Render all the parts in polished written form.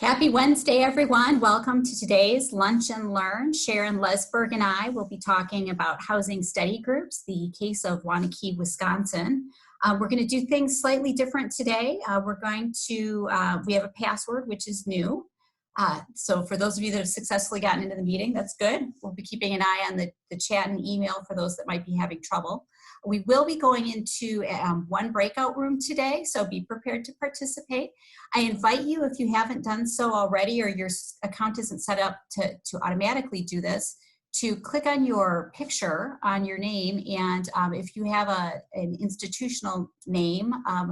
Happy Wednesday, everyone. Welcome to today's Lunch and Learn. Sharon, Lezberg, and I will be talking about housing study groups, the case of Waunakee, Wisconsin. We're going to do things slightly different today. We have a password, which is new. So for those of you that have successfully gotten into the meeting, that's good. We'll be keeping an eye on the chat and email for those that might be having trouble. We will be going into one breakout room today, so be prepared to participate. I invite you, if you haven't done so already or your account isn't set up to automatically do this, to click on your picture on your name, and if you have an institutional name, a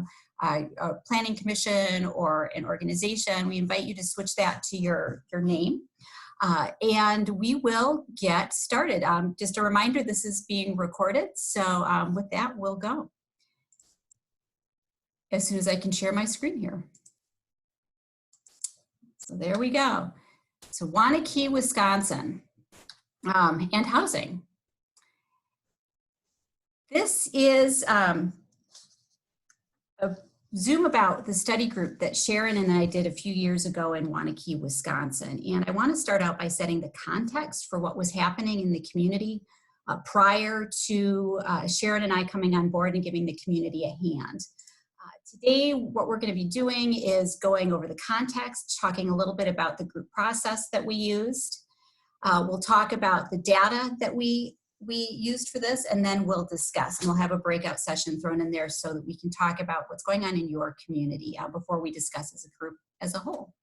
planning commission or an organization, we invite you to switch that to your name. And we will get started. Just a reminder, this is being recorded. So with that, we'll go. As soon as I can share my screen here. So there we go. So Waunakee, Wisconsin, and housing. This is a Zoom about the study group that Sharon and I did a few years ago in Waunakee, Wisconsin. And I want to start out by setting the context for what was happening in the community prior to Sharon and I coming on board and giving the community a hand. Today, what we're going to be doing is going over the context, talking a little bit about the group process that we used. We'll talk about the data that we used for this, and then we'll discuss, and we'll have a breakout session thrown in there so that we can talk about what's going on in your community before we discuss as a group as a whole.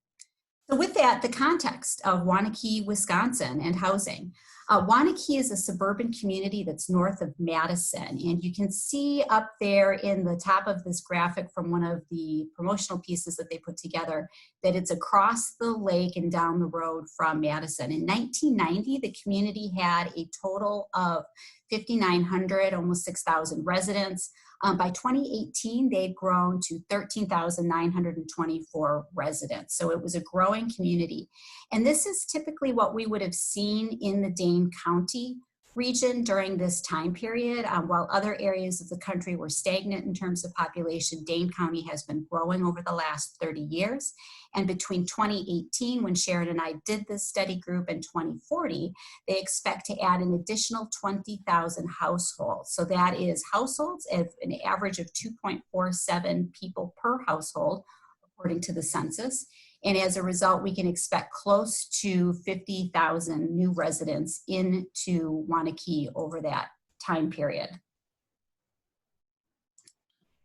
So with that, the context of Waunakee, Wisconsin and housing. Waunakee is a suburban community that's north of Madison, and you can see up there in the top of this graphic from one of the promotional pieces that they put together that it's across the lake and down the road from Madison. In 1990, the community had a total of 5,900, almost 6,000 residents. By 2018, they'd grown to 13,924 residents. So it was a growing community. And this is typically what we would have seen in the Dane County region during this time period. While other areas of the country were stagnant in terms of population, Dane County has been growing over the last 30 years. And between 2018, when Sharon and I did this study group, and 2040, they expect to add an additional 20,000 households. So that is households of an average of 2.47 people per household, according to the census. And as a result, we can expect close to 50,000 new residents into Waunakee over that time period.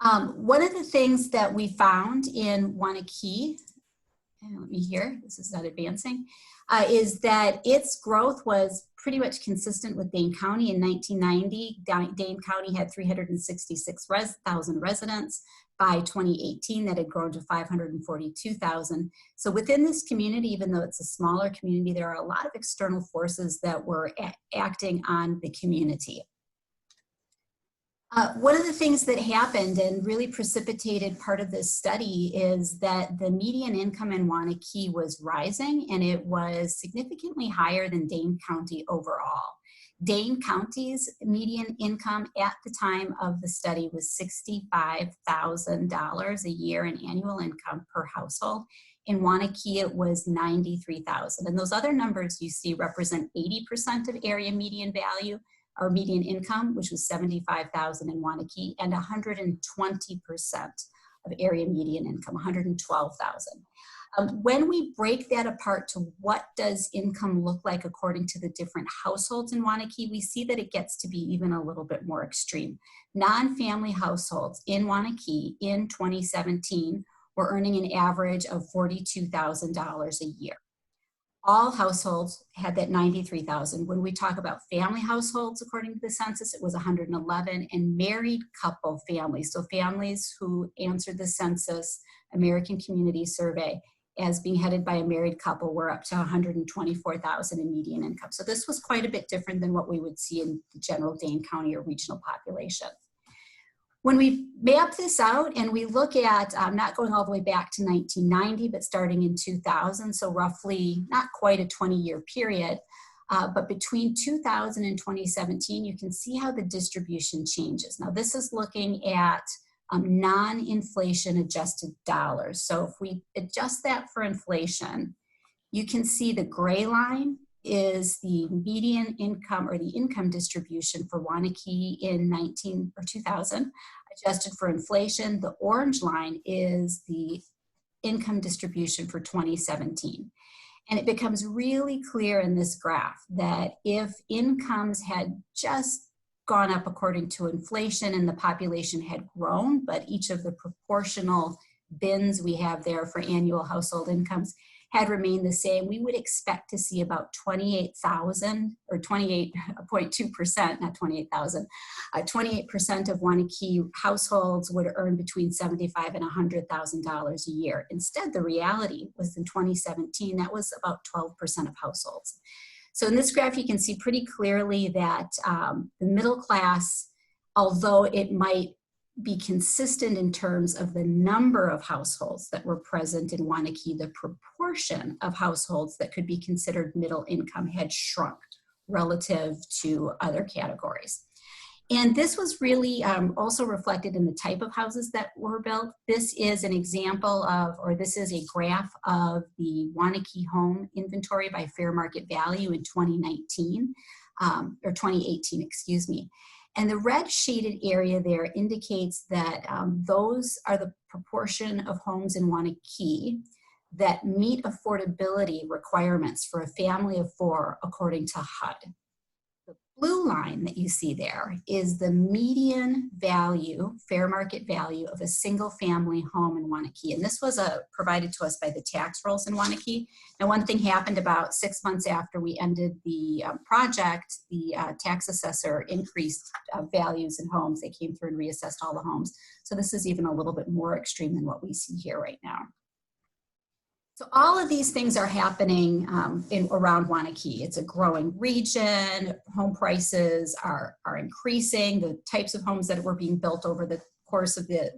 One of the things that we found in Waunakee, and let me hear, this is not advancing, is that its growth was pretty much consistent with Dane County. In 1990, Dane County had 366,000 residents. By 2018, that had grown to 542,000. So within this community, even though it's a smaller community, there are a lot of external forces that were acting on the community. One of the things that happened and really precipitated part of this study is that the median income in Waunakee was rising, and it was significantly higher than Dane County overall. Dane County's median income at the time of the study was $65,000 a year in annual income per household. In Waunakee, it was $93,000. And those other numbers you see represent 80% of area median value, or median income, which was $75,000 in Waunakee, and 120% of area median income, $112,000. When we break that apart to what does income look like according to the different households in Waunakee, we see that it gets to be even a little bit more extreme. Non-family households in Waunakee in 2017 were earning an average of $42,000 a year. All households had that $93,000. When we talk about family households, according to the census, it was 111, and married couple families, so families who answered the census American Community Survey as being headed by a married couple, were up to 124,000 in median income. So this was quite a bit different than what we would see in the general Dane County or regional population. When we map this out and we look at, not going all the way back to 1990, but starting in 2000, so roughly not quite a 20-year period, but between 2000 and 2017, you can see how the distribution changes. Now this is looking at non-inflation adjusted dollars. So if we adjust that for inflation, you can see the gray line is the median income or the income distribution for Waunakee in 2000, adjusted for inflation. The orange line is the income distribution for 2017. And it becomes really clear in this graph that if incomes had just gone up according to inflation and the population had grown, but each of the proportional bins we have there for annual household incomes had remained the same, we would expect to see about 28,000 or 28.2%, not 28,000, 28% of Waunakee households would earn between $75,000 and $100,000 a year. Instead, the reality was in 2017, that was about 12% of households. So in this graph, you can see pretty clearly that the middle class, although it might be consistent in terms of the number of households that were present in Waunakee, the proportion of households that could be considered middle income had shrunk relative to other categories. And this was really also reflected in the type of houses that were built. This is an example of, or this is a graph of the Waunakee home inventory by fair market value in 2019, or 2018, excuse me. And the red shaded area there indicates that those are the proportion of homes in Waunakee that meet affordability requirements for a family of 4 according to HUD. The blue line that you see there is the median value, fair market value of a single family home in Waunakee. And this was provided to us by the tax rolls in Waunakee. And one thing happened about 6 months after we ended the project, the tax assessor increased values in homes. They came through and reassessed all the homes. So this is even a little bit more extreme than what we see here right now. So all of these things are happening around Waunakee. It's a growing region. Home prices are increasing. The types of homes that were being built over the course of the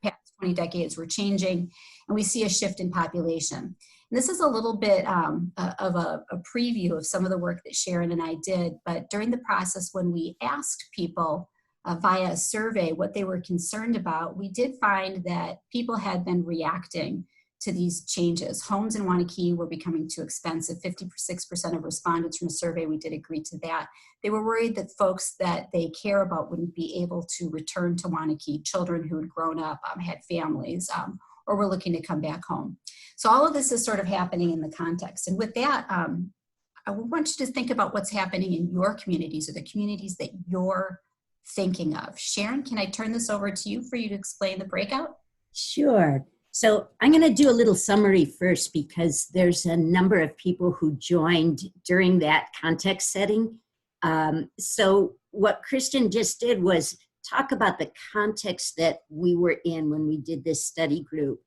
past 20 decades were changing. And we see a shift in population. And this is a little bit of a preview of some of the work that Sharon and I did. But during the process, when we asked people via a survey what they were concerned about, we did find that people had been reacting to these changes. Homes in Waunakee were becoming too expensive. 56% of respondents from a survey we did agree to that. They were worried that folks that they care about wouldn't be able to return to Waunakee, children who had grown up, had families, or were looking to come back home. So all of this is sort of happening in the context. And with that, I want you to think about what's happening in your communities or the communities that you're thinking of. Sharon, can I turn this over to you for you to explain the breakout? Sure. So I'm going to do a little summary first because there's a number of people who joined during that context setting. So what Kristin just did was talk about the context that we were in when we did this study group.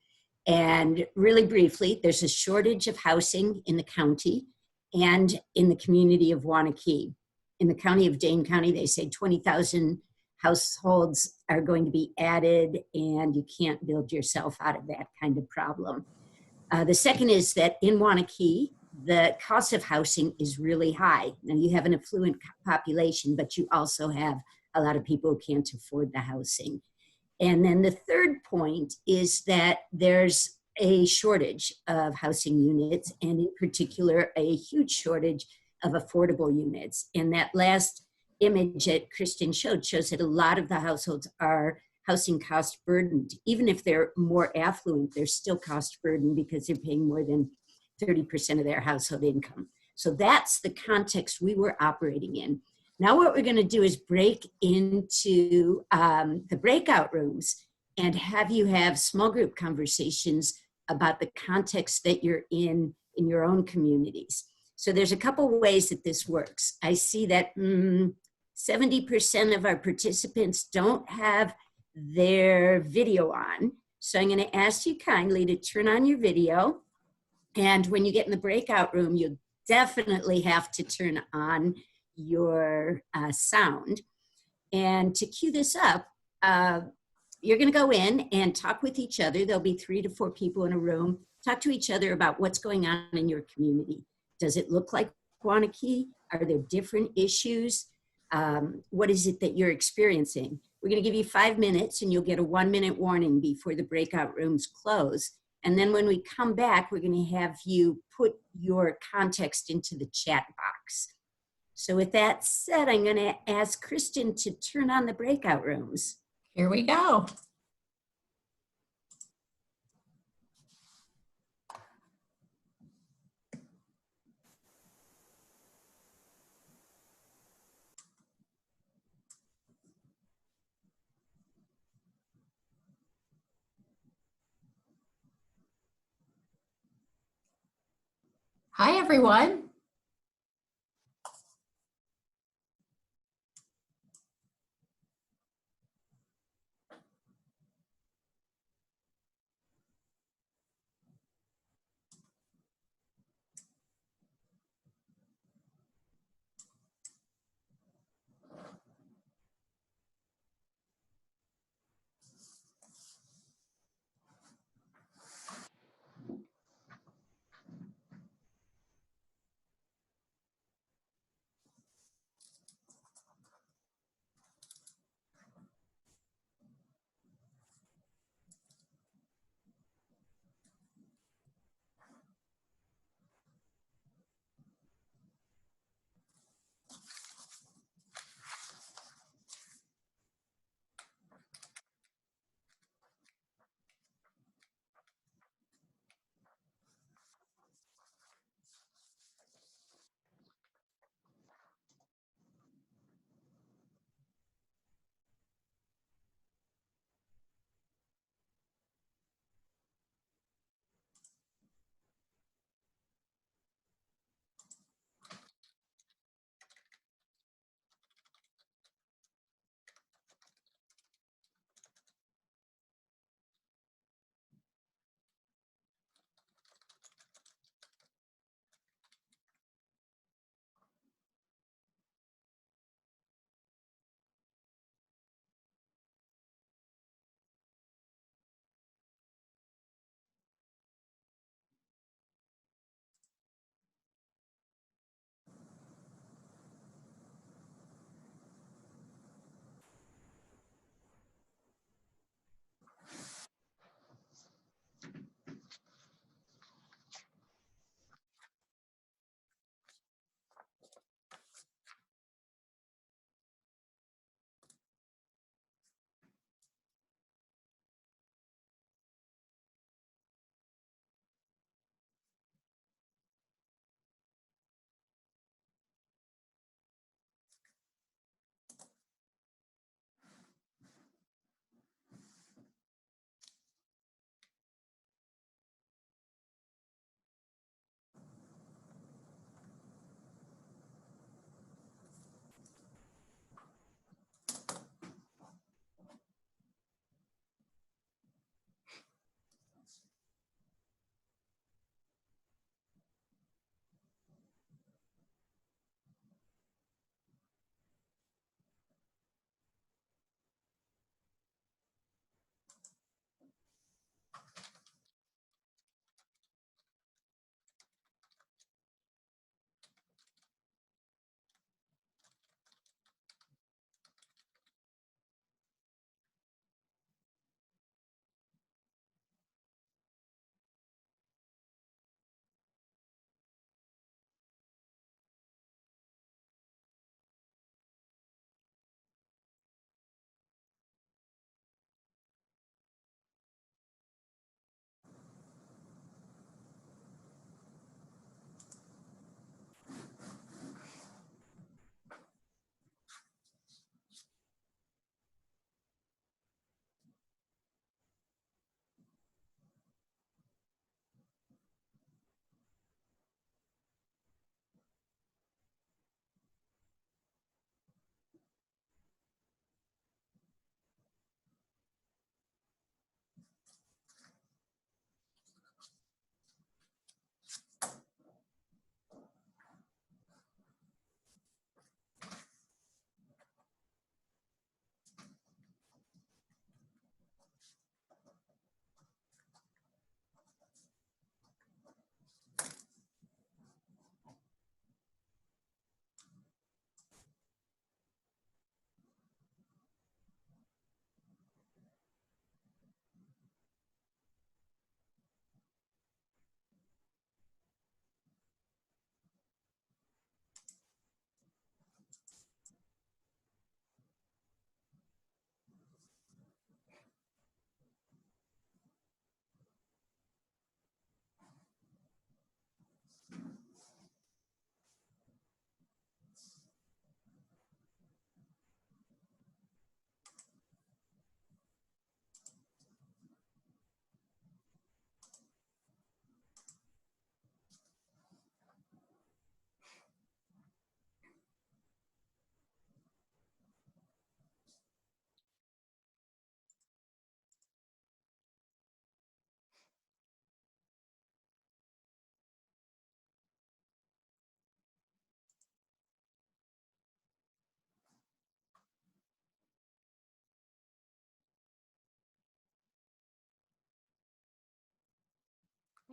And really briefly, there's a shortage of housing in the county and in the community of Waunakee. In the county of Dane County, they say 20,000 households are going to be added, and you can't build yourself out of that kind of problem. The second is that in Waunakee, the cost of housing is really high. Now, you have an affluent population, but you also have a lot of people who can't afford the housing. And then the third point is that there's a shortage of housing units, and in particular, a huge shortage of affordable units. And that last image that Kristin showed shows that a lot of the households are housing cost burdened. Even if they're more affluent, they're still cost burdened because they're paying more than 30% of their household income. So that's the context we were operating in. Now what we're going to do is break into the breakout rooms and have you have small group conversations about the context that you're in your own communities. So there's a couple ways that this works. I see that 70% of our participants don't have their video on. So I'm going to ask you kindly to turn on your video. And when you get in the breakout room, you'll definitely have to turn on your sound. And to cue this up, you're going to go in and talk with each other. There'll be 3 to 4 people in a room. Talk to each other about what's going on in your community. Does it look like Waunakee? Are there different issues? What is it that you're experiencing? We're going to give you 5 minutes, and you'll get a 1-minute warning before the breakout rooms close. And then when we come back, we're going to have you put your context into the chat box. So with that said, I'm going to ask Kristin to turn on the breakout rooms. Here we go. Hi, everyone.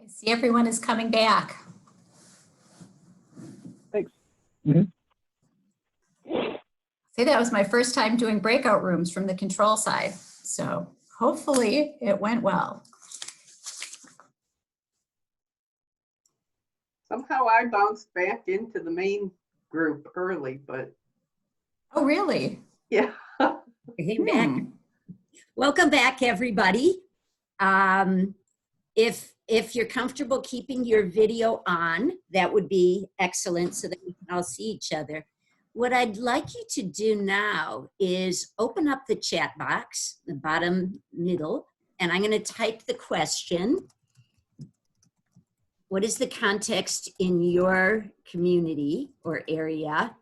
I see everyone is coming back. Thanks. See, that was my first time doing breakout rooms from the control side. So hopefully it went well. Somehow I bounced back into the main group early, but Oh, really? yeah. Came back. Welcome back, everybody. If you're comfortable keeping your video on, that would be excellent so that we can all see each other. What I'd like you to do now is open up the chat box, the bottom middle, and I'm going to type the question. What is the context in your community or area?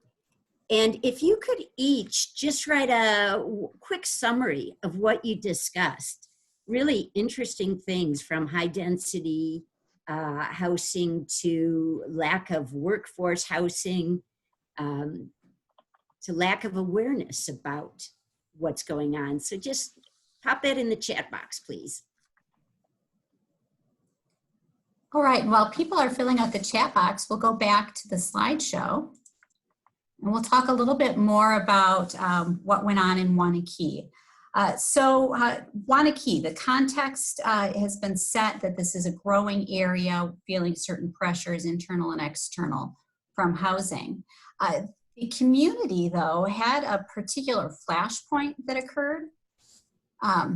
And if you could each just write a quick summary of what you discussed. Really interesting things from high density housing to lack of workforce housing, to lack of awareness about what's going on. So just pop that in the chat box, please. All right, while people are filling out the chat box, we'll go back to the slideshow and we'll talk a little bit more about what went on in Waunakee. Waunakee, the context has been set that this is a growing area feeling certain pressures, internal and external, from housing. The community, though, had a particular flashpoint that occurred. A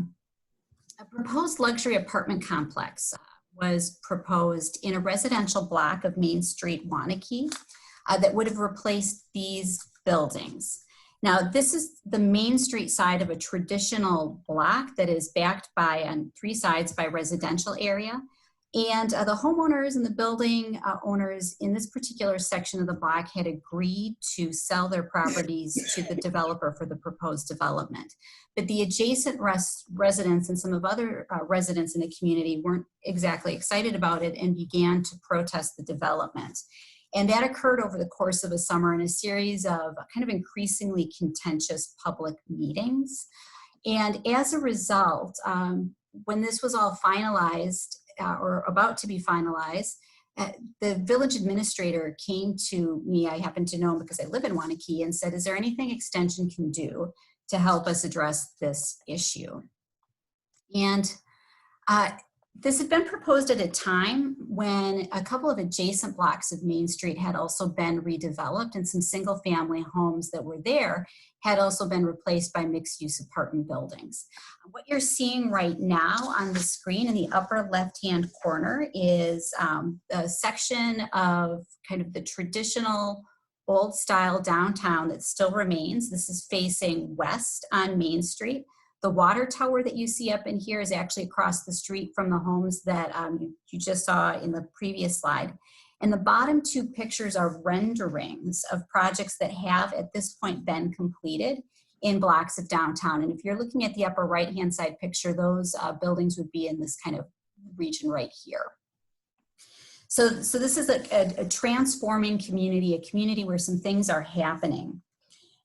proposed luxury apartment complex was proposed in a residential block of Main Street, Waunakee, that would have replaced these buildings. Now, this is the Main Street side of a traditional block that is backed by, on three sides, by residential area. And the homeowners and the building owners in this particular section of the block had agreed to sell their properties to the developer for the proposed development. But the adjacent residents and some of other residents in the community weren't exactly excited about it and began to protest the development. And that occurred over the course of a summer in a series of kind of increasingly contentious public meetings. And as a result, when this was all finalized, or about to be finalized, the village administrator came to me. I happen to know him because I live in Waunakee, and said, is there anything Extension can do to help us address this issue? And this had been proposed at a time when a couple of adjacent blocks of Main Street had also been redeveloped, and some single family homes that were there had also been replaced by mixed-use apartment buildings. What you're seeing right now on the screen in the upper left-hand corner is a section of kind of the traditional old-style downtown that still remains. This is facing west on Main Street. The water tower that you see up in here is actually across the street from the homes that you just saw in the previous slide. And the bottom two pictures are renderings of projects that have at this point been completed in blocks of downtown. And if you're looking at the upper right-hand side picture, those buildings would be in this kind of region right here. So this is a transforming community, a community where some things are happening.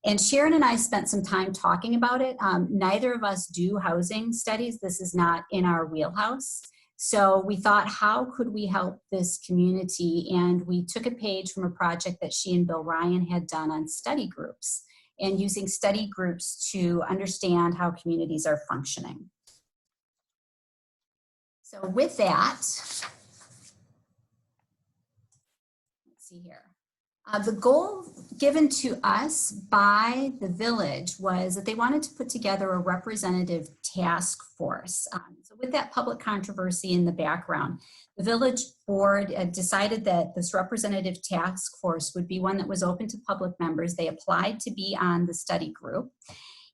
And Sharon and I spent some time talking about it. Neither of us do housing studies. This is not in our wheelhouse. So we thought, how could we help this community? And we took a page from a project that she and Bill Ryan had done on study groups, and using study groups to understand how communities are functioning. So with that, let's see here. The goal given to us by the village was that they wanted to put together a representative task force. So with that public controversy in the background, the village board decided that this representative task force would be one that was open to public members. They applied to be on the study group.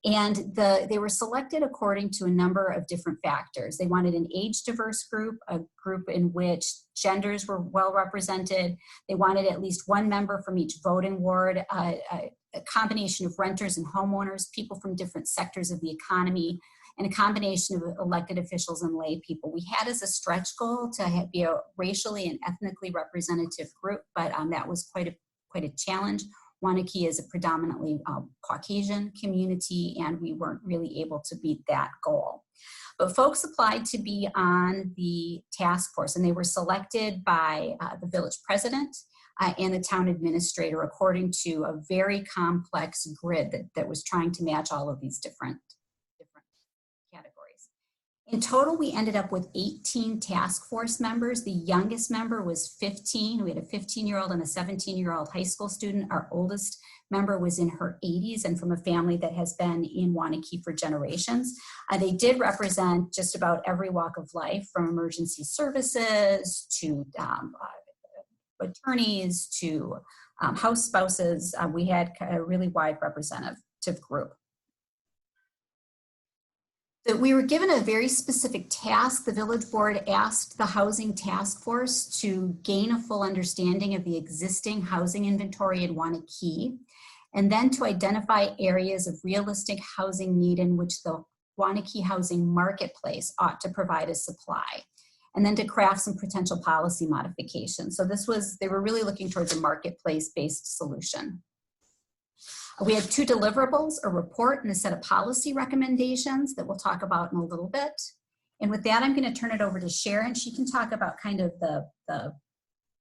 And they were selected according to a number of different factors. They wanted an age-diverse group, a group in which genders were well represented. They wanted at least one member from each voting ward, a combination of renters and homeowners, people from different sectors of the economy, and a combination of elected officials and lay people. We had as a stretch goal to be a racially and ethnically representative group, but that was quite a challenge. Waunakee is a predominantly Caucasian community, and we weren't really able to meet that goal. But folks applied to be on the task force, and they were selected by the village president and the town administrator according to a very complex grid that was trying to match all of these different categories. In total, we ended up with 18 task force members. The youngest member was 15. We had a 15-year-old and a 17-year-old high school student. Our oldest member was in her 80s and from a family that has been in Waunakee for generations. They did represent just about every walk of life, from emergency services to attorneys to house spouses. We had a really wide representative group. So we were given a very specific task. The village board asked the housing task force to gain a full understanding of the existing housing inventory in Waunakee, and then to identify areas of realistic housing need in which the Waunakee housing marketplace ought to provide a supply, and then to craft some potential policy modifications. So they were really looking towards a marketplace-based solution. We had 2 deliverables, a report and a set of policy recommendations that we'll talk about in a little bit. And with that, I'm going to turn it over to Sharon. She can talk about kind of the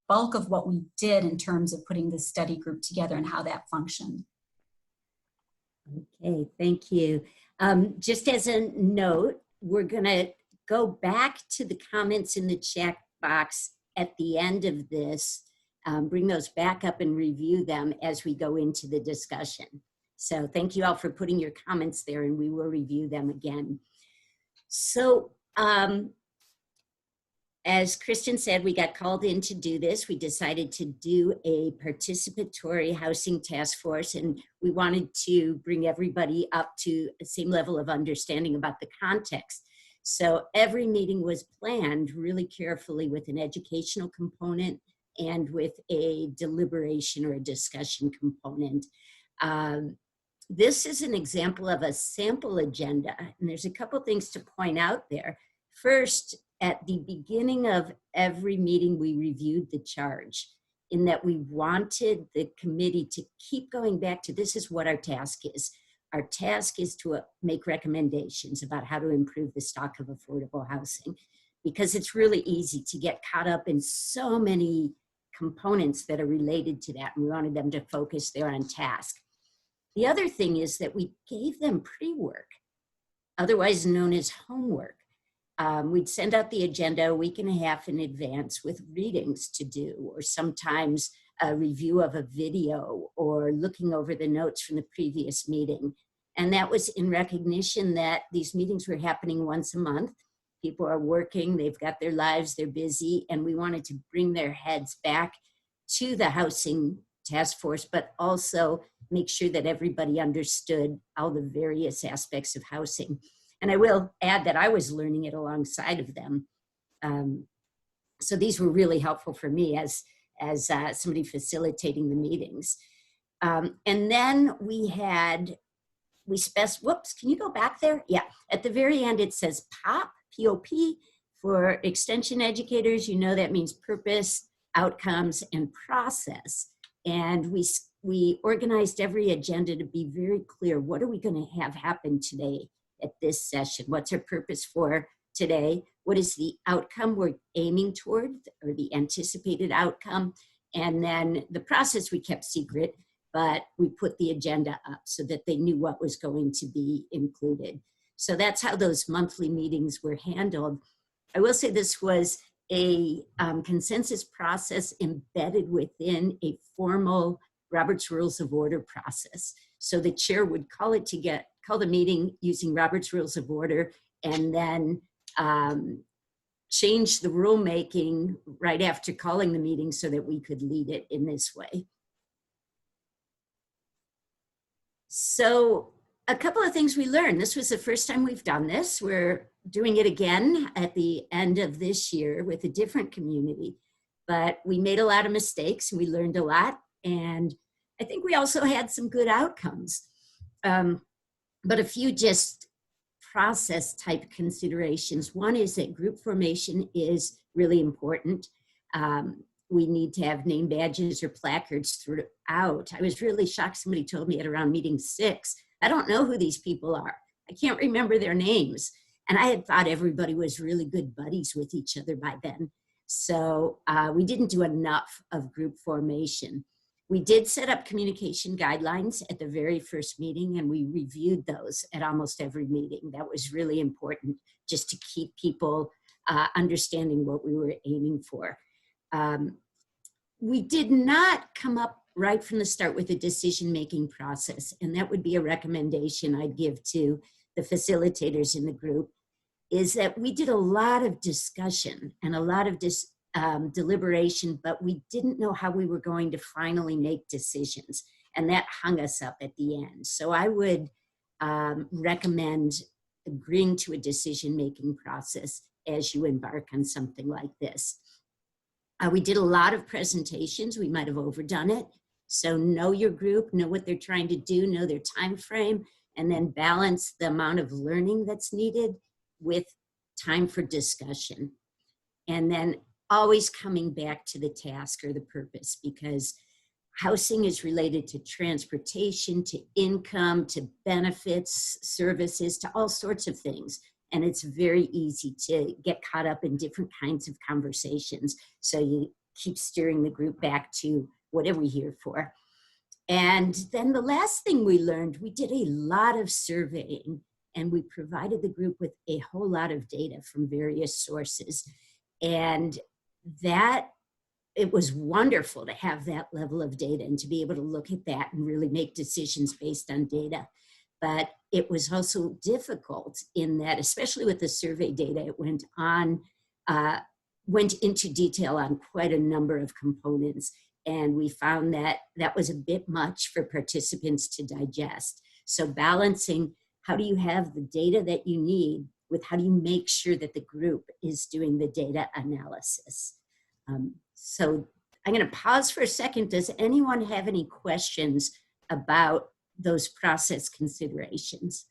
bulk of what we did in terms of putting this study group together and how that functioned. Okay, thank you. Just as a note, we're going to go back to the comments in the chat box at the end of this, bring those back up and review them as we go into the discussion. So thank you all for putting your comments there, and we will review them again. So as Kristin said, we got called in to do this. We decided to do a participatory housing task force, and we wanted to bring everybody up to the same level of understanding about the context. So every meeting was planned really carefully with an educational component and with a deliberation or a discussion component. This is an example of a sample agenda, and there's a couple things to point out there. First, at the beginning of every meeting, we reviewed the charge, in that we wanted the committee to keep going back to, this is what our task is. Our task is to make recommendations about how to improve the stock of affordable housing, because it's really easy to get caught up in so many components that are related to that, and we wanted them to focus there on task. The other thing is that we gave them pre-work, otherwise known as homework. We'd send out the agenda a week and a half in advance with readings to do, or sometimes a review of a video, or looking over the notes from the previous meeting. And that was in recognition that these meetings were happening once a month. People are working, they've got their lives, they're busy, and we wanted to bring their heads back to the housing task force, but also make sure that everybody understood all the various aspects of housing. And I will add that I was learning it alongside of them. So these were really helpful for me as somebody facilitating the meetings. And then whoops, can you go back there? Yeah, at the very end it says POP, P-O-P, for extension educators. You know that means purpose, outcomes, and process. And we organized every agenda to be very clear. What are we going to have happen today at this session? What's our purpose for today? What is the outcome we're aiming toward, or the anticipated outcome? And then the process we kept secret, but we put the agenda up so that they knew what was going to be included. So that's how those monthly meetings were handled. I will say this was a consensus process embedded within a formal Robert's Rules of Order process. So the chair would call the meeting using Robert's Rules of Order, and then change the rulemaking right after calling the meeting so that we could lead it in this way. So a couple of things we learned. This was the first time we've done this. We're doing it again at the end of this year with a different community, but we made a lot of mistakes and we learned a lot. And I think we also had some good outcomes, but a few just process type considerations. One is that group formation is really important. we need to have name badges or placards throughout. I was really shocked. Somebody told me at around meeting 6, I don't know who these people are. I can't remember their names. And I had thought everybody was really good buddies with each other by then. So we didn't do enough of group formation. We did set up communication guidelines at the very first meeting, and we reviewed those at almost every meeting. That was really important, just to keep people understanding what we were aiming for. We did not come up right from the start with a decision-making process, and that would be a recommendation I'd give to the facilitators in the group, is that we did a lot of discussion and a lot of deliberation, but we didn't know how we were going to finally make decisions, and that hung us up at the end. So I would recommend agreeing to a decision-making process as you embark on something like this. We did a lot of presentations. We might have overdone it. So know your group, know what they're trying to do, know their time frame, and then balance the amount of learning that's needed with time for discussion. And then always coming back to the task or the purpose, because housing is related to transportation, to income, to benefits, services, to all sorts of things. And it's very easy to get caught up in different kinds of conversations. So you keep steering the group back to what are we here for? And then the last thing we learned, we did a lot of surveying, and we provided the group with a whole lot of data from various sources. And that, it was wonderful to have that level of data and to be able to look at that and really make decisions based on data. But it was also difficult in that, especially with the survey data, it went into detail on quite a number of components. And we found that that was a bit much for participants to digest. So balancing, how do you have the data that you need with how do you make sure that the group is doing the data analysis? So I'm going to pause for a second. Does anyone have any questions about those process considerations?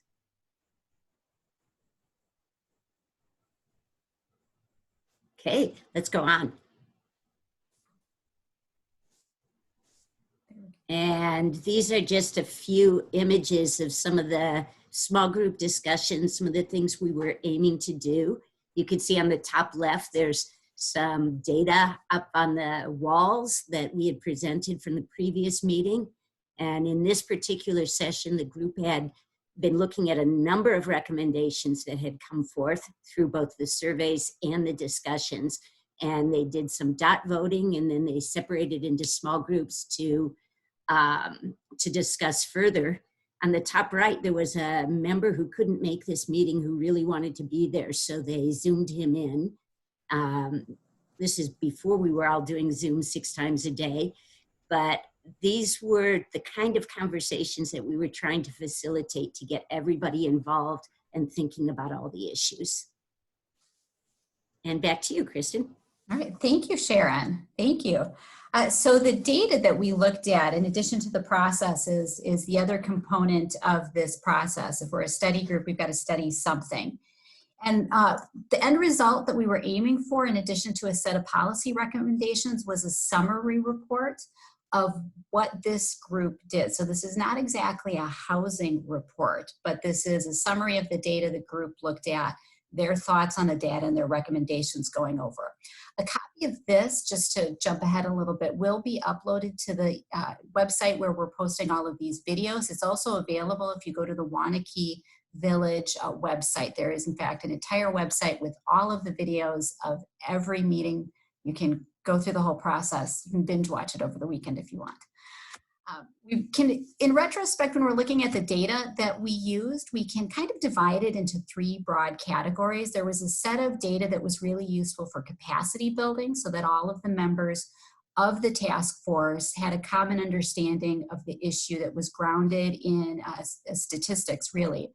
Okay, let's go on. And these are just a few images of some of the small group discussions, some of the things we were aiming to do. You can see on the top left, there's some data up on the walls that we had presented from the previous meeting. And in this particular session, the group had been looking at a number of recommendations that had come forth through both the surveys and the discussions. And they did some dot voting, and then they separated into small groups to discuss further. On the top right, there was a member who couldn't make this meeting who really wanted to be there, so they Zoomed him in. This is before we were all doing Zoom 6 times a day, but these were the kind of conversations that we were trying to facilitate to get everybody involved and thinking about all the issues. And back to you, Kristin. All right, thank you, Sharon. Thank you. So the data that we looked at, in addition to the processes, is the other component of this process. If we're a study group, we've got to study something. And the end result that we were aiming for, in addition to a set of policy recommendations, was a summary report of what this group did. So this is not exactly a housing report, but this is a summary of the data the group looked at, their thoughts on the data, and their recommendations going over. A copy of this, just to jump ahead a little bit, will be uploaded to the website where we're posting all of these videos. It's also available if you go to the Waunakee Village website. There is, in fact, an entire website with all of the videos of every meeting. You can go through the whole process. You can binge watch it over the weekend if you want. We can, in retrospect, when we're looking at the data that we used, we can kind of divide it into 3 broad categories. There was a set of data that was really useful for capacity building, so that all of the members of the task force had a common understanding of the issue that was grounded in statistics, really.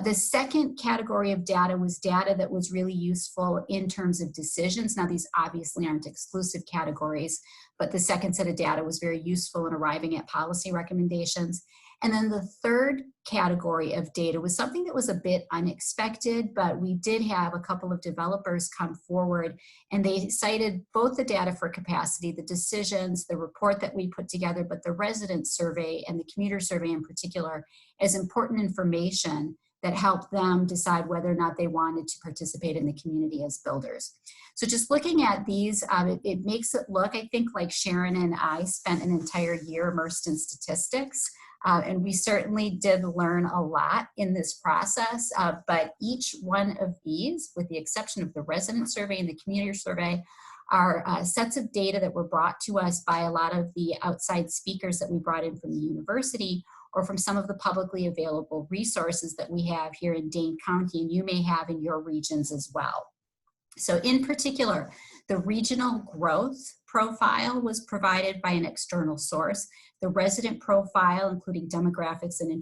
The second category of data was data that was really useful in terms of decisions. Now, these obviously aren't exclusive categories, but the second set of data was very useful in arriving at policy recommendations. And then the third category of data was something that was a bit unexpected, but we did have a couple of developers come forward, and they cited both the data for capacity, the decisions, the report that we put together, but the resident survey and the commuter survey in particular as important information that helped them decide whether or not they wanted to participate in the community as builders. So just looking at these, it makes it look, I think, like Sharon and I spent an entire year immersed in statistics, and we certainly did learn a lot in this process, but each one of these, with the exception of the resident survey and the community survey, are sets of data that were brought to us by a lot of the outside speakers that we brought in from the university, or from some of the publicly available resources that we have here in Dane County, and you may have in your regions as well. So in particular, the regional growth profile was provided by an external source. The resident profile, including demographics and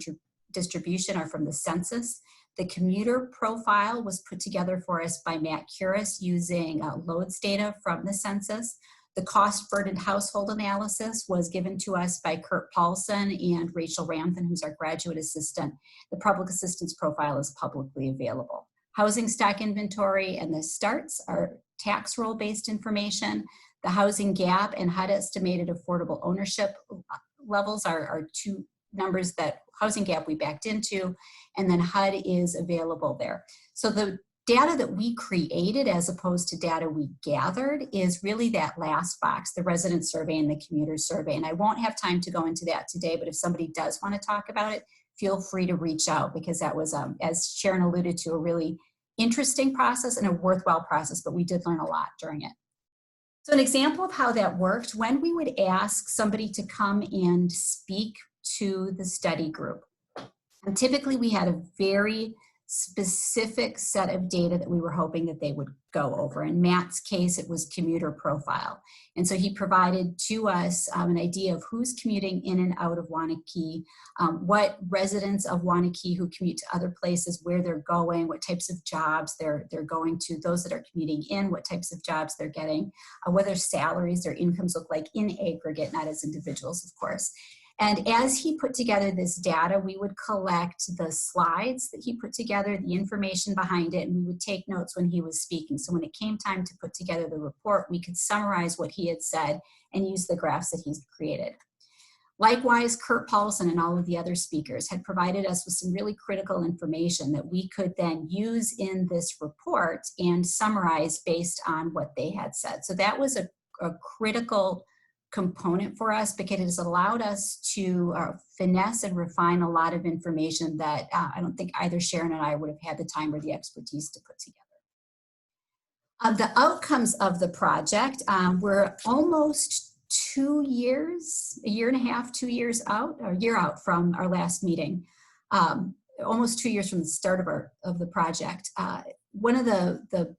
distribution, are from the census. The commuter profile was put together for us by Matt Curis using loads data from the census. The cost burdened household analysis was given to us by Kurt Paulson and Rachel Ramthen, who's our graduate assistant. The public assistance profile is publicly available. Housing stock inventory and the starts are tax roll based information. The housing gap and HUD estimated affordable ownership levels are two numbers that housing gap we backed into, and then HUD is available there. So the data that we created as opposed to data we gathered is really that last box, the resident survey and the commuter survey. And I won't have time to go into that today, but if somebody does want to talk about it, feel free to reach out, because that was, as Sharon alluded to, a really interesting process and a worthwhile process, but we did learn a lot during it. So an example of how that worked, when we would ask somebody to come and speak to the study group, and typically we had a very specific set of data that we were hoping that they would go over. In Matt's case, it was commuter profile. And so he provided to us an idea of who's commuting in and out of Waunakee, what residents of Waunakee who commute to other places, where they're going, what types of jobs they're going to, those that are commuting in, what types of jobs they're getting, what their salaries, their incomes look like in aggregate, not as individuals, of course. And as he put together this data, we would collect the slides that he put together, the information behind it, and we would take notes when he was speaking. So when it came time to put together the report, we could summarize what he had said and use the graphs that he's created. Likewise, Kurt Paulson and all of the other speakers had provided us with some really critical information that we could then use in this report and summarize based on what they had said. So that was a critical component for us, because it has allowed us to finesse and refine a lot of information that I don't think either Sharon and I would have had the time or the expertise to put together. The outcomes of the project, we're almost 2 years, a year and a half, 2 years out, or a year out from our last meeting, almost 2 years from the start of the project. One of the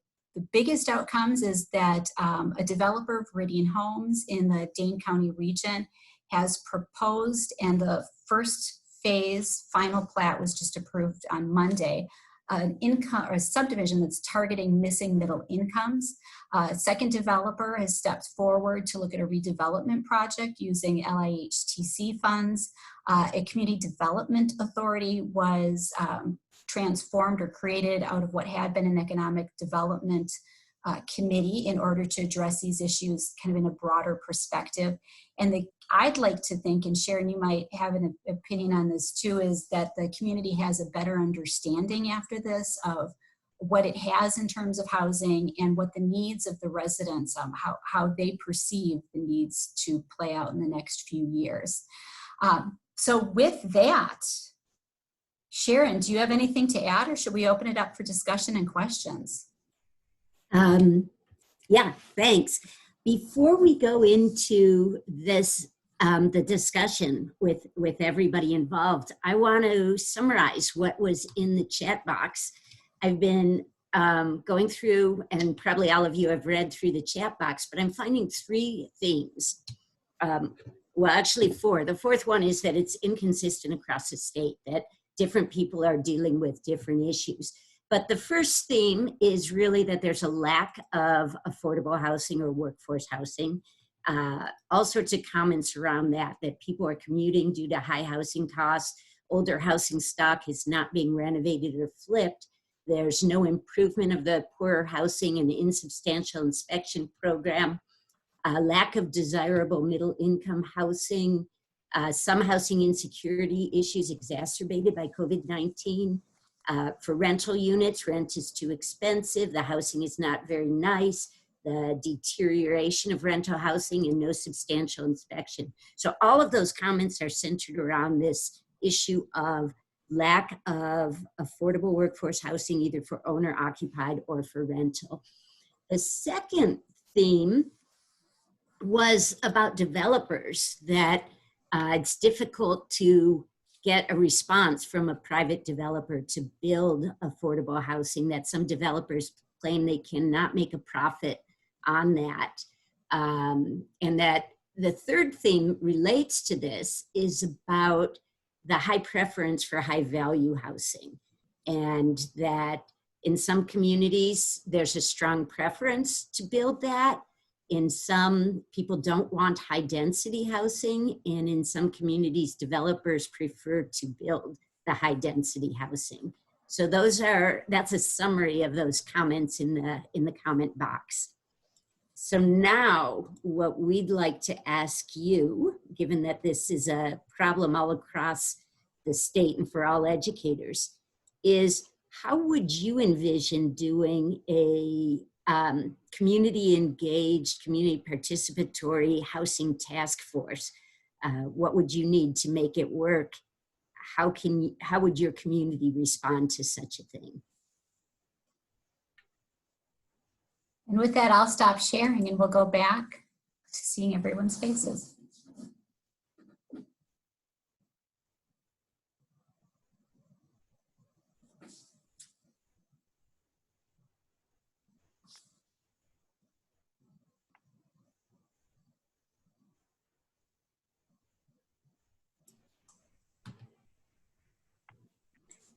biggest outcomes is that a developer, Viridian Homes, in the Dane County region has proposed, and the first phase final plat was just approved on Monday, an income or a subdivision that's targeting missing middle incomes. A second developer has stepped forward to look at a redevelopment project using LIHTC funds. A community development authority was transformed or created out of what had been an economic development committee in order to address these issues kind of in a broader perspective. And I'd like to think, and Sharon, you might have an opinion on this too, is that the community has a better understanding after this of what it has in terms of housing and what the needs of the residents, how they perceive the needs to play out in the next few years. So with that, Sharon, do you have anything to add, or should we open it up for discussion and questions? Yeah, thanks. Before we go into this, the discussion with everybody involved, I want to summarize what was in the chat box. I've been going through, and probably all of you have read through the chat box, but I'm finding 3 themes. Well, actually 4. The 4th one is that it's inconsistent across the state, that different people are dealing with different issues. But the first theme is really that there's a lack of affordable housing or workforce housing. all sorts of comments around that people are commuting due to high housing costs, older housing stock is not being renovated or flipped, there's no improvement of the poorer housing and insubstantial inspection program, lack of desirable middle income housing, some housing insecurity issues exacerbated by COVID-19. For rental units, rent is too expensive, the housing is not very nice, the deterioration of rental housing and no substantial inspection. So all of those comments are centered around this issue of lack of affordable workforce housing, either for owner occupied or for rental. The second theme was about developers, that it's difficult to get a response from a private developer to build affordable housing, that some developers claim they cannot make a profit on that. And that the third theme relates to this is about the high preference for high value housing. And that in some communities, there's a strong preference to build that. In some, people don't want high density housing. And in some communities, developers prefer to build the high density housing. So that's a summary of those comments in the comment box. So now what we'd like to ask you, given that this is a problem all across the state and for all educators, is how would you envision doing a community engaged, community participatory housing task force? What would you need to make it work? How would your community respond to such a thing? And with that, I'll stop sharing and we'll go back to seeing everyone's faces.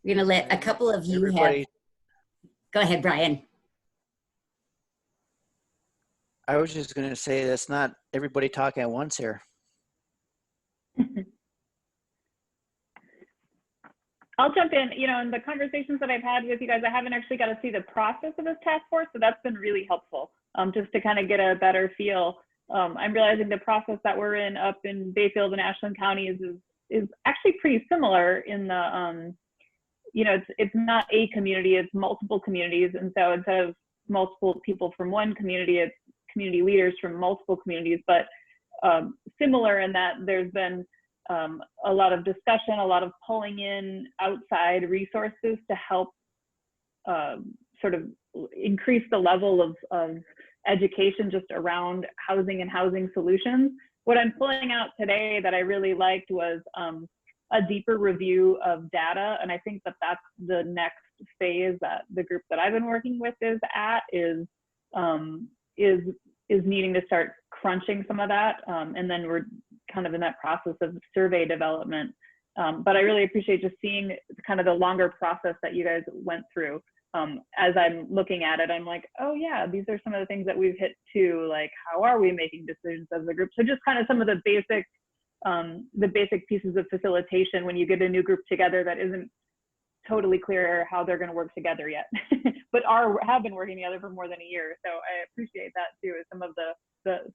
We're going to let a couple of you have. Go ahead, Brian. I was just going to say that's not everybody talking at once here. I'll jump in. You know, in the conversations that I've had with you guys, I haven't actually got to see the process of this task force, so that's been really helpful, just to kind of get a better feel. I'm realizing the process that we're in up in Bayfield and Ashland counties is actually pretty similar in the, you know, it's not a community, it's multiple communities. And so instead of multiple people from one community, it's community leaders from multiple communities, but similar in that there's been a lot of discussion, a lot of pulling in outside resources to help sort of increase the level of education just around housing and housing solutions. What I'm pulling out today that I really liked was a deeper review of data, and I think that that's the next phase that the group that I've been working with is needing to start crunching some of that, and then we're kind of in that process of survey development. But I really appreciate just seeing kind of the longer process that you guys went through. As I'm looking at it, I'm like, oh yeah, these are some of the things that we've hit too, like how are we making decisions as a group? So just kind of some of the basic pieces of facilitation when you get a new group together that isn't totally clear how they're going to work together yet, but have been working together for more than a year. So I appreciate that too, as some of the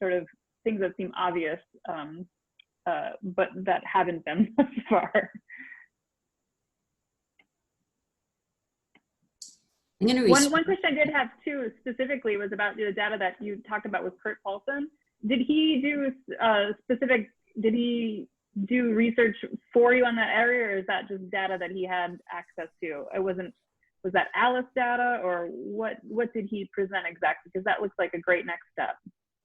sort of things that seem obvious, but that haven't been thus far. One question I did have too specifically was about the data that you talked about with Kurt Paulson. Did he do research for you on that area, or is that just data that he had access to? Was that Alice data, or what did he present exactly? Because that looks like a great next step.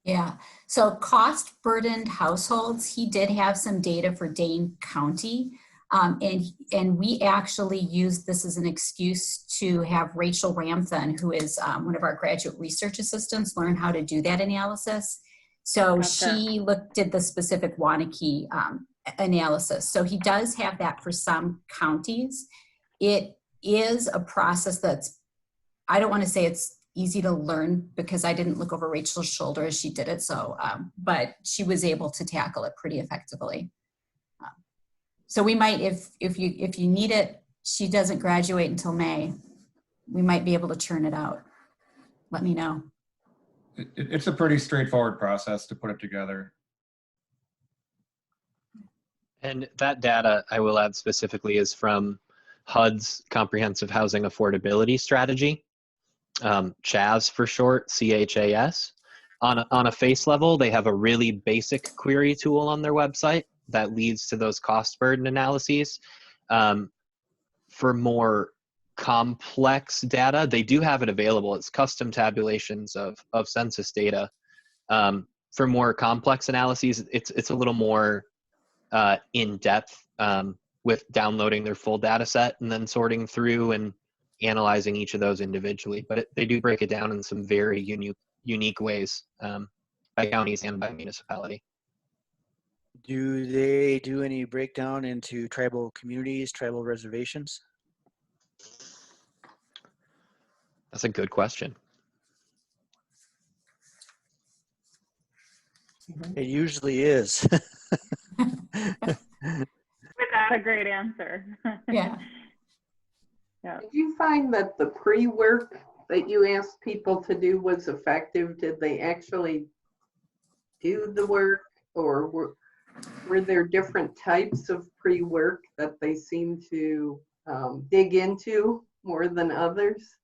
Yeah, so cost burdened households, he did have some data for Dane County. And we actually used this as an excuse to have Rachel Ramthen, who is one of our graduate research assistants, learn how to do that analysis. So she did the specific Waunakee analysis. So he does have that for some counties. It is a process that's, I don't want to say it's easy to learn because I didn't look over Rachel's shoulder as she did it. So, but she was able to tackle it pretty effectively. So we might, if you need it, she doesn't graduate until May. We might be able to churn it out. Let me know. It's a pretty straightforward process to put it together. And that data, I will add specifically, is from HUD's Comprehensive Housing Affordability Strategy, CHAS for short, CHAS. On a face level, they have a really basic query tool on their website that leads to those cost burden analyses. For more complex data, they do have it available. It's custom tabulations of census data. For more complex analyses, it's a little more in depth with downloading their full data set and then sorting through and analyzing each of those individually. But they do break it down in some very unique ways by counties and by municipality. Do they do any breakdown into tribal communities, tribal reservations? That's a good question. It usually is. Without a great answer. Yeah. Yeah. Did you find that the pre-work that you asked people to do was effective? Did they actually do the work, or were there different types of pre-work that they seemed to dig into more than others?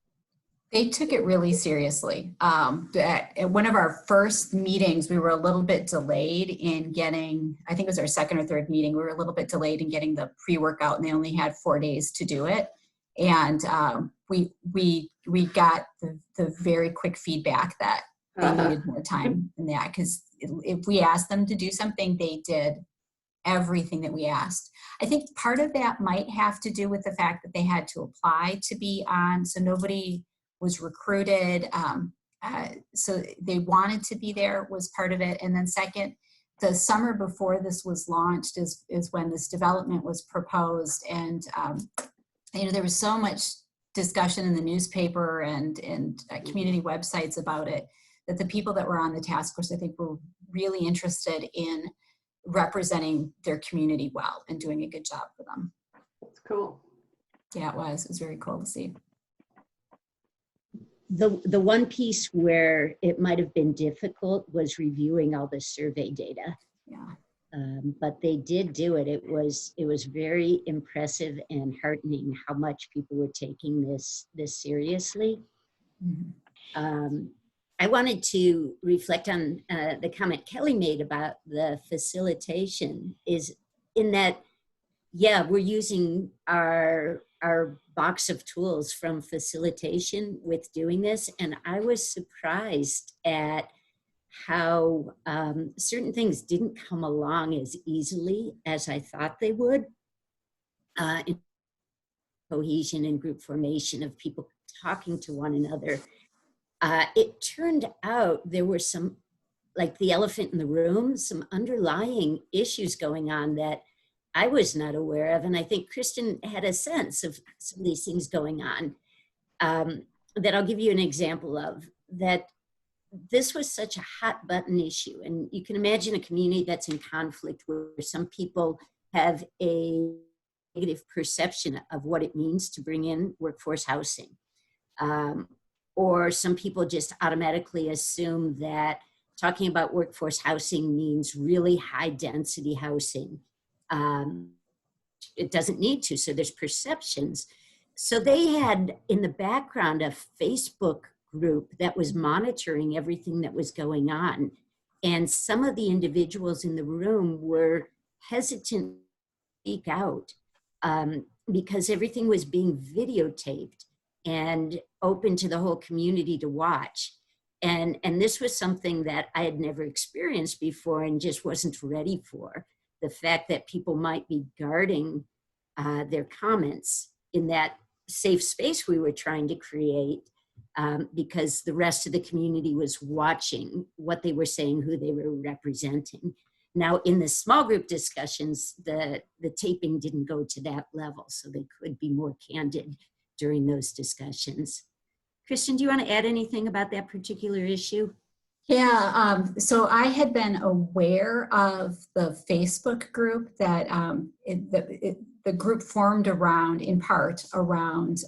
They took it really seriously. At one of our first meetings, we were a little bit delayed in getting, I think it was our second or third meeting, we were a little bit delayed in getting the pre-work out, and they only had 4 days to do it. And we got the very quick feedback that they needed more time than that, because if we asked them to do something, they did everything that we asked. I think part of that might have to do with the fact that they had to apply to be on, so nobody was recruited. So they wanted to be there was part of it. And then second, the summer before this was launched is when this development was proposed. And there was so much discussion in the newspaper and community websites about it, that the people that were on the task force, I think, were really interested in representing their community well and doing a good job for them. That's cool. Yeah, it was very cool to see. The one piece where it might have been difficult was reviewing all the survey data. Yeah. But they did do it. It was very impressive and heartening how much people were taking this seriously. Mm-hmm. I wanted to reflect on the comment Kelly made about the facilitation, is in that, yeah, we're using our box of tools from facilitation with doing this. And I was surprised at how certain things didn't come along as easily as I thought they would. In cohesion and group formation of people talking to one another. It turned out there were some, like the elephant in the room, some underlying issues going on that I was not aware of. And I think Kristin had a sense of some of these things going on that I'll give you an example of. That this was such a hot button issue. And you can imagine a community that's in conflict where some people have a negative perception of what it means to bring in workforce housing. Or some people just automatically assume that talking about workforce housing means really high density housing. It doesn't need to, so there's perceptions. So they had in the background a Facebook group that was monitoring everything that was going on. And some of the individuals in the room were hesitant to speak out because everything was being videotaped and open to the whole community to watch. And this was something that I had never experienced before and just wasn't ready for. The fact that people might be guarding their comments in that safe space we were trying to create because the rest of the community was watching what they were saying, who they were representing. Now, in the small group discussions, the taping didn't go to that level, so they could be more candid during those discussions. Kristin, do you want to add anything about that particular issue? Yeah, so I had been aware of the Facebook group that the group formed around, in part, around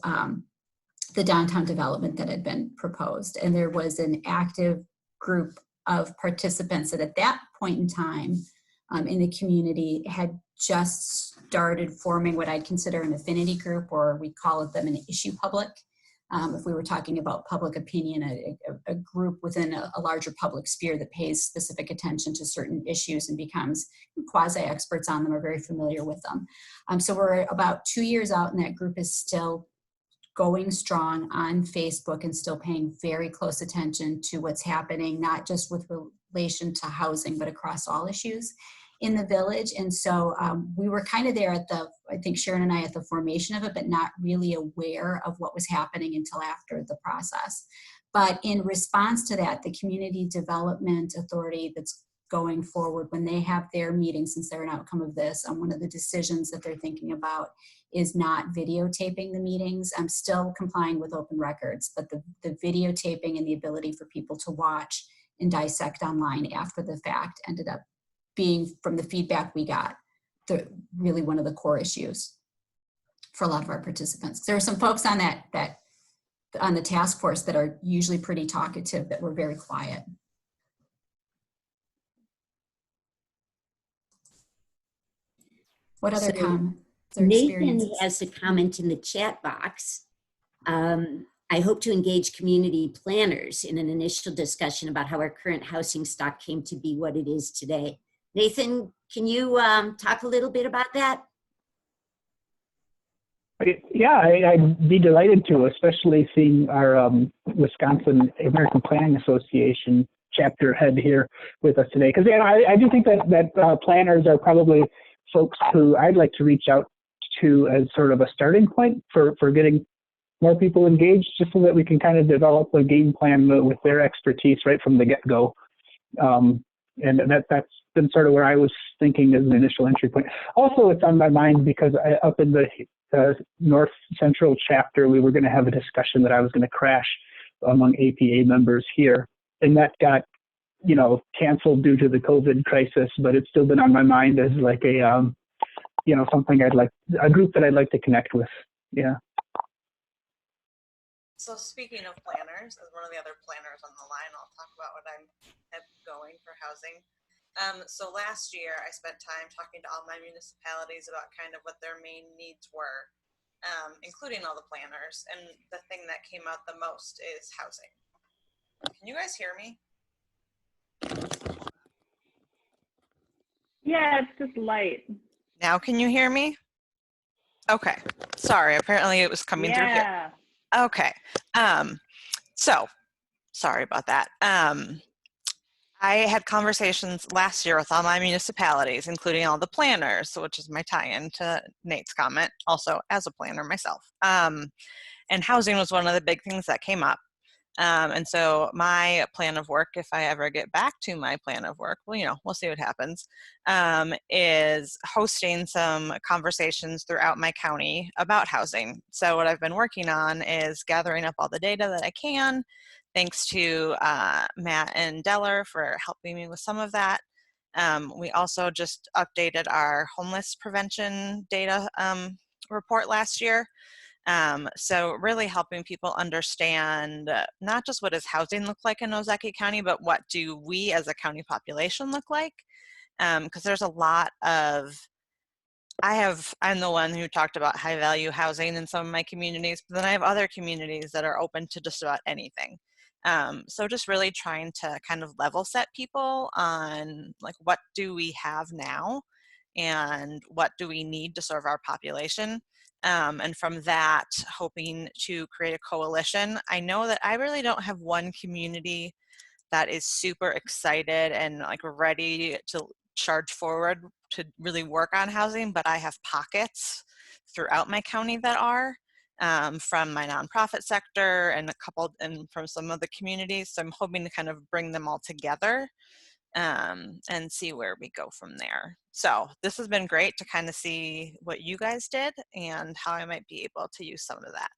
the downtown development that had been proposed. And there was an active group of participants that at that point in time in the community had just started forming what I'd consider an affinity group, or we call it them an issue public. If we were talking about public opinion, a group within a larger public sphere that pays specific attention to certain issues and becomes quasi-experts on them, are very familiar with them. So we're about 2 years out, and that group is still going strong on Facebook and still paying very close attention to what's happening, not just with relation to housing, but across all issues in the village. And so we were kind of there at I think Sharon and I at the formation of it, but not really aware of what was happening until after the process. But in response to that, the Community Development Authority that's going forward, when they have their meeting, since they're an outcome of this, one of the decisions that they're thinking about is not videotaping the meetings. I'm still complying with open records, but the videotaping and the ability for people to watch and dissect online after the fact ended up being, from the feedback we got, really one of the core issues for a lot of our participants. There are some folks on on the task force that are usually pretty talkative that were very quiet. What other comments or Nathan experiences? has a comment in the chat box. I hope to engage community planners in an initial discussion about how our current housing stock came to be what it is today. Nathan, can you talk a little bit about that? Yeah, I'd be delighted to, especially seeing our Wisconsin American Planning Association chapter head here with us today. Because I do think that planners are probably folks who I'd like to reach out to as sort of a starting point for getting more people engaged, just so that we can kind of develop a game plan with their expertise right from the get-go. And that's been sort of where I was thinking as an initial entry point. Also, it's on my mind because up in the North Central chapter, we were going to have a discussion that I was going to crash among APA members here. And that got, canceled due to the COVID crisis, but it's still been on my mind as like a, something a group that I'd like to connect with. Yeah. So speaking of planners, as one of the other planners on the line, I'll talk about what I'm going for housing. So last year I spent time talking to all my municipalities about kind of what their main needs were, including all the planners. And the thing that came out the most is housing. Can you guys hear me? Yeah, it's just light. Now can you hear me? Okay. Sorry, apparently it was coming through here. Okay. So sorry about that. I had conversations last year with all my municipalities, including all the planners, which is my tie-in to Nate's comment, also as a planner myself. And housing was one of the big things that came up. And so my plan of work, if I ever get back to my plan of work, well, we'll see what happens, is hosting some conversations throughout my county about housing. So what I've been working on is gathering up all the data that I can. Thanks to Matt and Deller for helping me with some of that. We also just updated our homeless prevention data report last year. So really helping people understand not just what does housing look like in Waunakee County, but what do we as a county population look like? Because there's a lot of, I'm the one who talked about high value housing in some of my communities, but then I have other communities that are open to just about anything. So just really trying to kind of level set people on like, what do we have now and what do we need to serve our population? And from that, hoping to create a coalition. I know that I really don't have one community that is super excited and like ready to charge forward to really work on housing, but I have pockets throughout my county that are. From my nonprofit sector and from some of the communities. So I'm hoping to kind of bring them all together and see where we go from there. So this has been great to kind of see what you guys did and how I might be able to use some of that.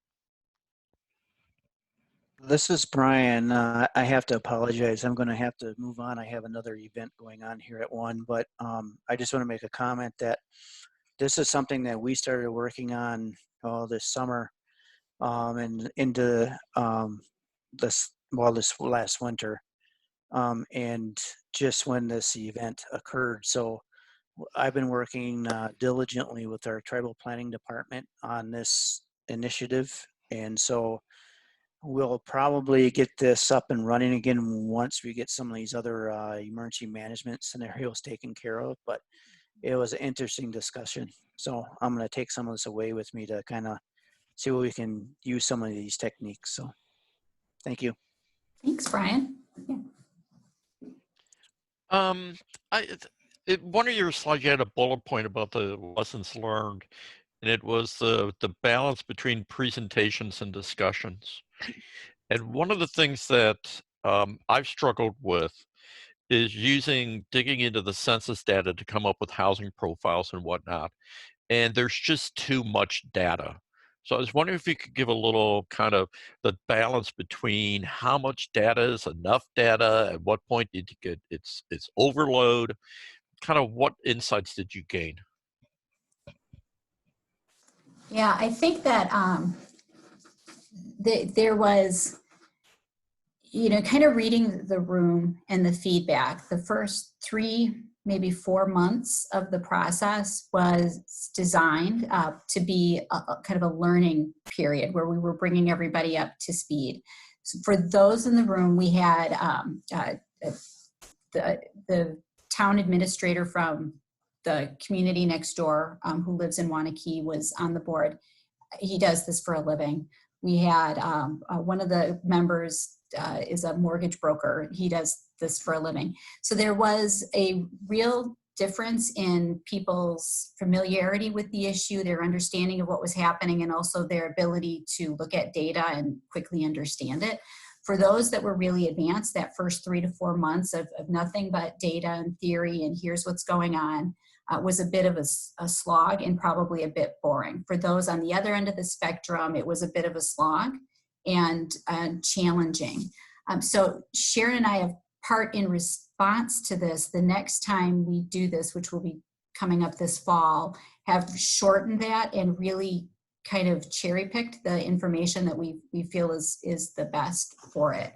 This is Brian. I have to apologize. I'm going to have to move on. I have another event going on here at 1, but I just want to make a comment that this is something that we started working on this summer and into this last winter, and just when this event occurred. So I've been working diligently with our tribal planning department on this initiative, and so we'll probably get this up and running again once we get some of these other emergency management scenarios taken care of. But it was an interesting discussion. So I'm going to take some of this away with me to kind of see what we can use some of these techniques. So thank you. Thanks, Brian. Yeah. One of your slides, you had a bullet point about the lessons learned, and it was the balance between presentations and discussions. And one of the things that I've struggled with is digging into the census data to come up with housing profiles and whatnot. And there's just too much data. So I was wondering if you could give a little kind of the balance between how much data is enough data, at what point did you get it's overload, kind of what insights did you gain? Yeah, I think that there was, kind of reading the room and the feedback. The first 3, maybe 4 months of the process was designed to be kind of a learning period where we were bringing everybody up to speed. So for those in the room, we had the town administrator from the community next door who lives in Waunakee was on the board. He does this for a living. We had one of the members is a mortgage broker. He does this for a living. So there was a real difference in people's familiarity with the issue, their understanding of what was happening, and also their ability to look at data and quickly understand it. For those that were really advanced, that first 3 to 4 months of nothing but data and theory and here's what's going on was a bit of a slog and probably a bit boring. For those on the other end of the spectrum, it was a bit of a slog and challenging. So Sharon and I have part in response to this. The next time we do this, which will be coming up this fall, have shortened that and really kind of cherry picked the information that we feel is the best for it.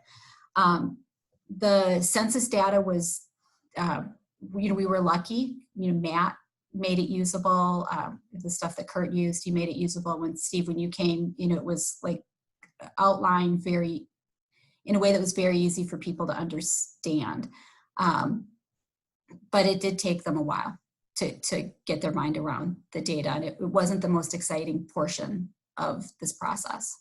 The census data was, we were lucky. Matt made it usable. The stuff that Kurt used, he made it usable. When Steve, when you came, it was like outlined in a way that was very easy for people to understand. But it did take them a while to get their mind around the data. And it wasn't the most exciting portion of this process.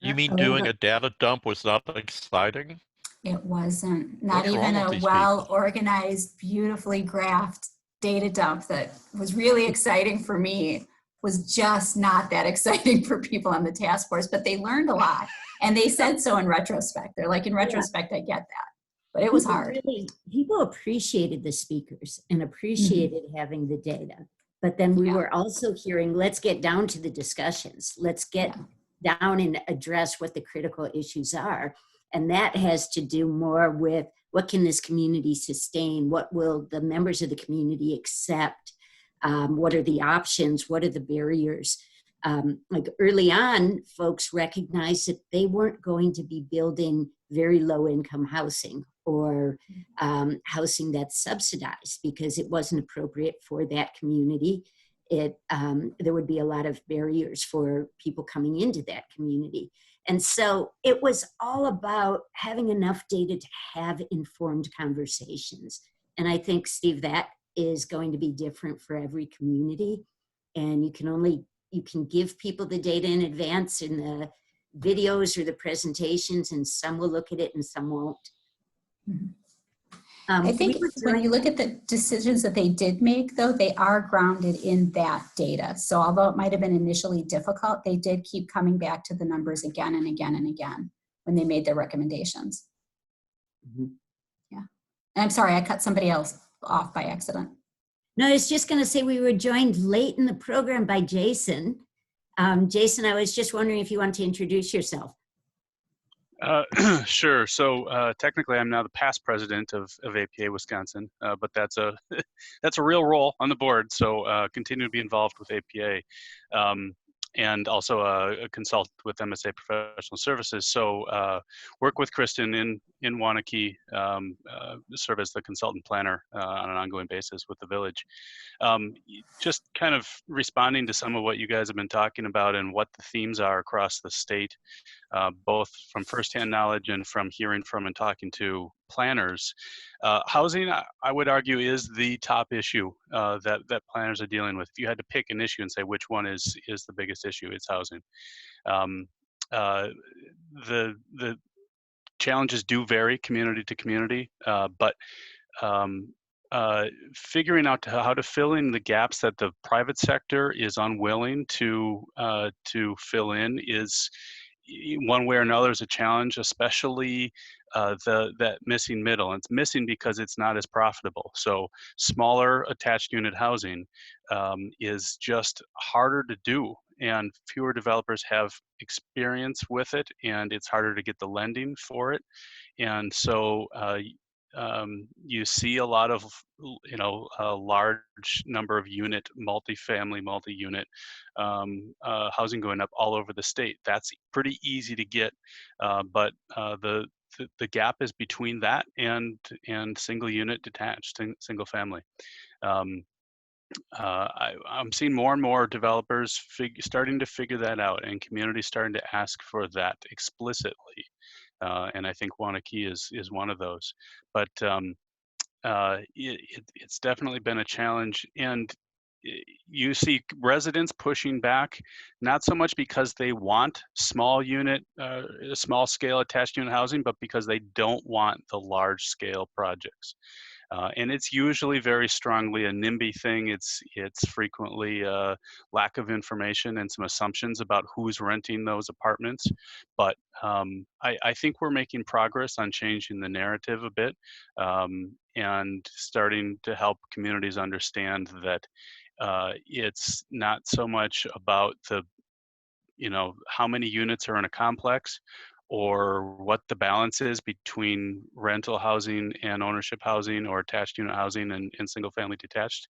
You mean doing a data dump was not exciting? It wasn't. Not even a well-organized, beautifully graphed data dump that was really exciting for me was just not that exciting for people on the task force, but they learned a lot. And they said so in retrospect. They're like, in retrospect, I get that. But it was hard. People appreciated the speakers and appreciated having the data. But then we were also hearing, let's get down to the discussions. Let's get down and address what the critical issues are. And that has to do more with what can this community sustain? What will the members of the community accept? What are the options? What are the barriers? Like early on, folks recognized that they weren't going to be building very low income housing or housing that's subsidized because it wasn't appropriate for that community. There would be a lot of barriers for people coming into that community. And so it was all about having enough data to have informed conversations. And I think, Steve, that is going to be different for every community. And you can give people the data in advance in the videos or the presentations, and some will look at it and some won't. I think when you look at the decisions that they did make, though, they are grounded in that data. So although it might have been initially difficult, they did keep coming back to the numbers again and again and again when they made their recommendations. Yeah. And I'm sorry, I cut somebody else off by accident. No, I was just going to say we were joined late in the program by Jason. Jason, I was just wondering if you want to introduce yourself. Sure. So technically, I'm now the past president of APA Wisconsin, but that's a that's a real role on the board. So continue to be involved with APA, and also a consultant with MSA Professional Services. So work with Kristin in Waunakee, serve as the consultant planner on an ongoing basis with the village. Just kind of responding to some of what you guys have been talking about and what the themes are across the state. Both from firsthand knowledge and from hearing from and talking to planners. Housing, I would argue, is the top issue that planners are dealing with. If you had to pick an issue and say which one is the biggest issue, it's housing. The challenges do vary community to community, but figuring out how to fill in the gaps that the private sector is unwilling to fill in is, one way or another, is a challenge, especially that missing middle. And it's missing because it's not as profitable. So smaller attached unit housing is just harder to do, and fewer developers have experience with it, and it's harder to get the lending for it. And so you see a lot of, a large number of unit, multifamily, multi-unit housing going up all over the state. That's pretty easy to get, but the gap is between that and single unit detached, single family. I'm seeing more and more developers starting to figure that out, and communities starting to ask for that explicitly. And I think Waunakee is one of those. But it's definitely been a challenge. And you see residents pushing back, not so much because they want small scale attached unit housing, but because they don't want the large scale projects. And it's usually very strongly a NIMBY thing. It's frequently lack of information and some assumptions about who's renting those apartments. But I think we're making progress on changing the narrative a bit, and starting to help communities understand that it's not so much about how many units are in a complex, or what the balance is between rental housing and ownership housing, or attached unit housing and single family detached,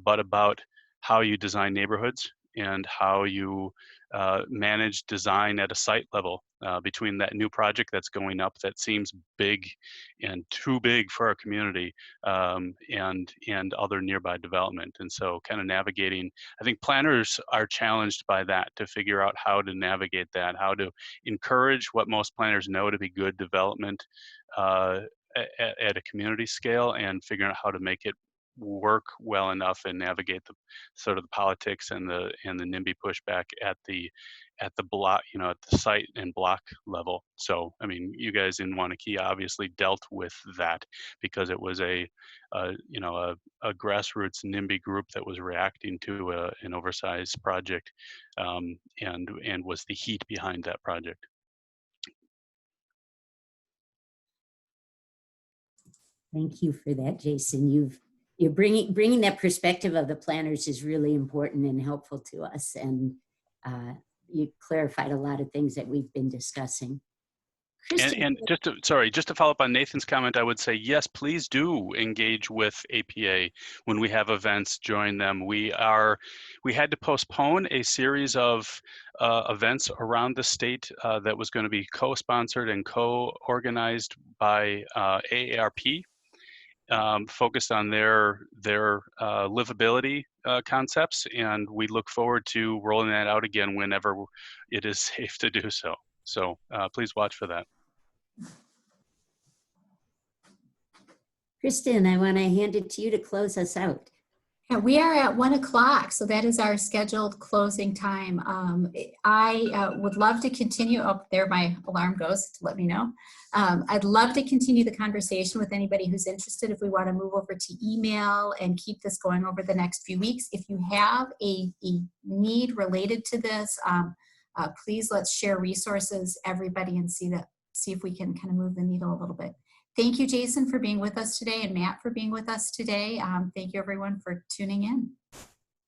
but about how you design neighborhoods and how you manage design at a site level, between that new project that's going up that seems big and too big for our community, and other nearby development. And so kind of navigating, I think planners are challenged by that, to figure out how to navigate that, how to encourage what most planners know to be good development at a community scale, and figuring out how to make it work well enough and navigate the sort of the politics and the NIMBY pushback at the block, at the site and block level. So I mean, you guys in Waunakee obviously dealt with that, because it was a grassroots NIMBY group that was reacting to an oversized project, and was the heat behind that project. Thank you for that, Jason. You're bringing that perspective of the planners is really important and helpful to us, and you clarified a lot of things that we've been discussing. Kristin, And just to follow up on Nathan's comment, I would say, yes, please do engage with APA when we have events. Join them. We had to postpone a series of events around the state that was going to be co-sponsored and co-organized by AARP. Focused on their livability concepts, and we look forward to rolling that out again whenever it is safe to do so. So please watch for that. Kristin, I want to hand it to you to close us out. Yeah, we are at 1 o'clock, so that is our scheduled closing time. I would love to continue. Oh, there my alarm goes to let me know. I'd love to continue the conversation with anybody who's interested, if we want to move over to email and keep this going over the next few weeks. If you have a need related to this, please let's share resources, everybody, and see if we can kind of move the needle a little bit. Thank you, Jason, for being with us today, and Matt for being with us today. Thank you, everyone, for tuning in.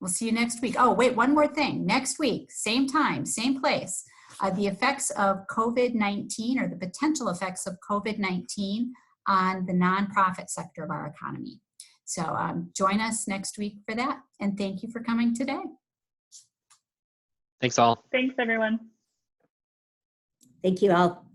We'll see you next week. Oh, wait, one more thing. Next week, same time, same place. the effects of COVID-19 or the potential effects of COVID-19 on the nonprofit sector of our economy. So join us next week for that. And thank you for coming today. Thanks all. Thanks, everyone. Thank you all.